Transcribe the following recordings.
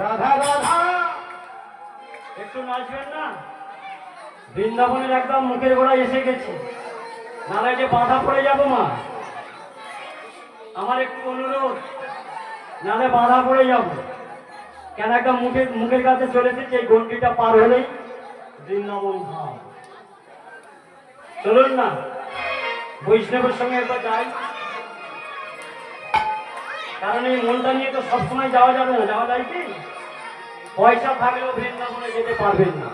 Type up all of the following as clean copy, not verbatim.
রাধা রাধা একটু নাচবেন না? বৃন্দাবনের একদম মুখের গোড়ায় এসে গেছে, নাহলে যে বাধা পড়ে যাবো মা। আমার একটু অনুরোধ, নাহলে বাধা পড়ে যাব। কেন একদম মুখের কাছে চলে এসেছে, এই ঘন্টিটা পার হলেই বৃন্দাবন ধাম। চলুন না বৈষ্ণবের সঙ্গে একবার যাই, কারণ এই মনটা নিয়ে তো সবসময় যাওয়া যাবে না। যাওয়া যায় কি? পয়সা থাকলেও বৃন্দাবনে যেতে পারবেন না,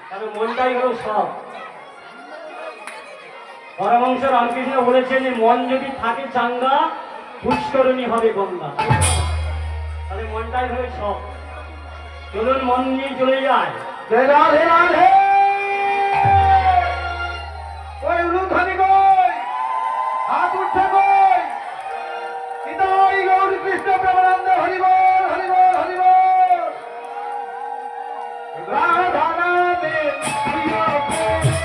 কারণ মনটাই হলো সব। পরমহংস রামকৃষ্ণ বলেছেন, মন যদি থাকে চাঙ্গা, পুষ্করণী হবে গঙ্গা। তাহলে মনটাই হলো সব। চলুন মন নিয়ে চলে যায়। রাধে রাধে ওই উলুধ্বনি কই, হাত উঠছে কই, নিতাই গৌর কৃষ্ণ প্রেমানন্দ হরি বল হরি বল হরি বল। রাধা নামে প্রিয় প্রেমে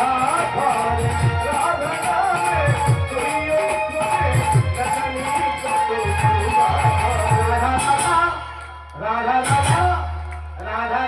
রাধা নামে প্রিয় প্রেমে রাধা রাধা রাধা রাধা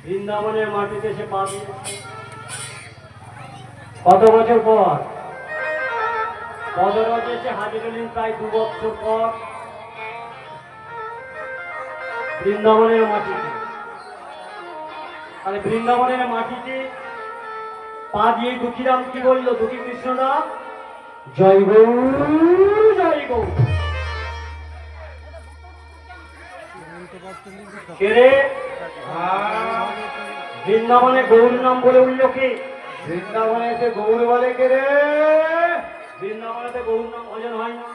বৃন্দাবনের মাটিতে সে পা দিয়েছে কত বছর পর? বদরজে সে হাজির হলেন প্রায় 2 বছর পর বৃন্দাবনের মাটিতে। তাহলে বৃন্দাবনের মাটিতে পা দিয়ে দুঃখীরাম কি বলল? দুঃখী কৃষ্ণদাস জয় গৌর জয় গৌর। কেরে বৃন্দাবনে গৌর নাম বলে উঠল কে? বৃন্দাবনে এসে গৌর বলে কে রে? বৃন্দাবনেতে গৌর নাম ভজন হয় না।